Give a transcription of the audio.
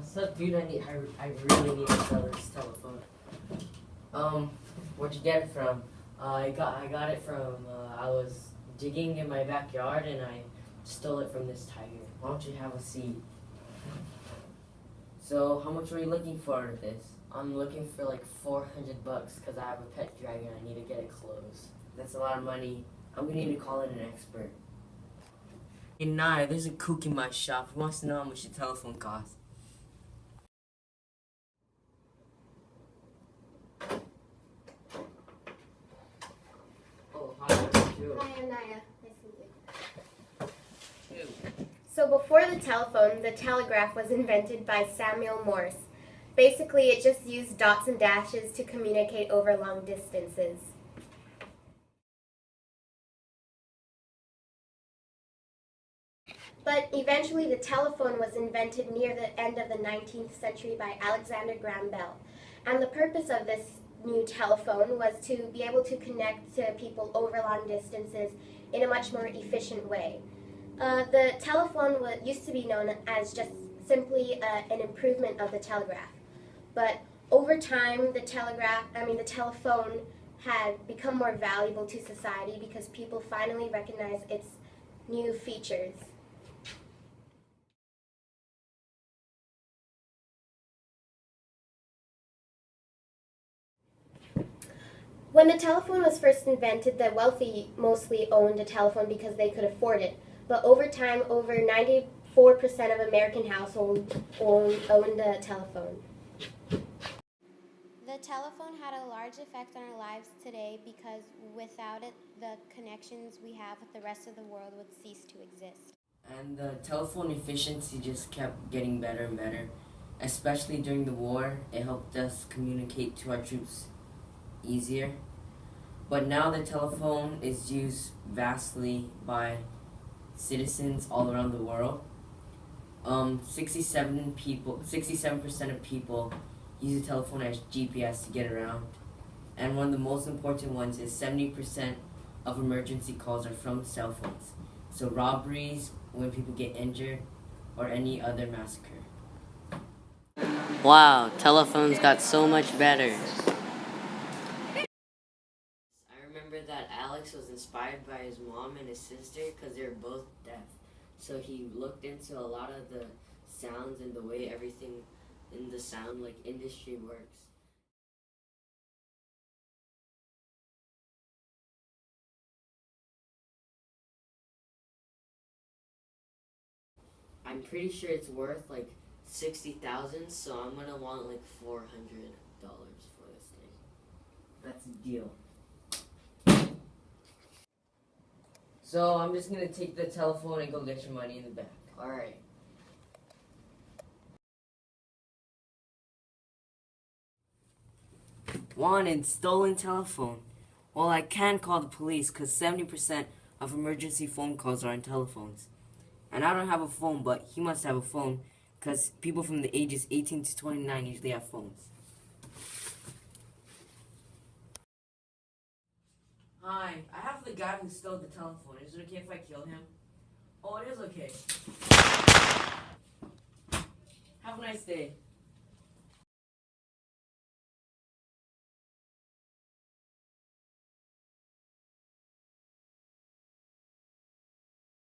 So dude, I really need to sell this telephone. Where'd you get it from? I got it from, I was digging in my backyard and I stole it from this tiger. Why don't you have a seat? So, how much were you looking for this? I'm looking for like $400 because I have a pet dragon. I need to get it closed. That's a lot of money. I'm gonna need to call in an expert. Hey, Naya, there's a kook in my shop. He wants to know how much your telephone costs. Oh, hi, you. Hi, I'm Naya. Nice to meet you. Ew. So before the telephone, the telegraph was invented by Samuel Morse. Basically, it just used dots and dashes to communicate over long distances. But eventually the telephone was invented near the end of the 19th century by Alexander Graham Bell. And the purpose of this new telephone was to be able to connect to people over long distances in a much more efficient way. The telephone used to be known as just simply an improvement of the telegraph. But over time, the telephone had become more valuable to society because people finally recognized its new features. When the telephone was first invented, the wealthy mostly owned a telephone because they could afford it. But over time, over 94% of American households owned a telephone. The telephone had a large effect on our lives today because without it, the connections we have with the rest of the world would cease to exist. And the telephone efficiency just kept getting better and better. Especially during the war, it helped us communicate to our troops easier. But now the telephone is used vastly by citizens all around the world. 67% of people use a telephone as GPS to get around. And one of the most important ones is 70% of emergency calls are from cell phones. So robberies, when people get injured, or any other massacre. Wow, telephones got so much better. I remember that Alex was inspired by his mom and his sister because they were both deaf. So he looked into a lot of the sounds and the way everything in the sound industry works. I'm pretty sure it's worth $60,000, so I'm gonna want $400 for this thing. That's a deal. So I'm just gonna take the telephone and go get your money in the back. Alright. Wanted, stolen telephone. Well, I can call the police because 70% of emergency phone calls are on telephones. And I don't have a phone, but he must have a phone because people from the ages 18 to 29 usually have phones. Hi, I have the guy who stole the telephone. Is it okay if I kill him? Oh, it is okay. Have a nice day.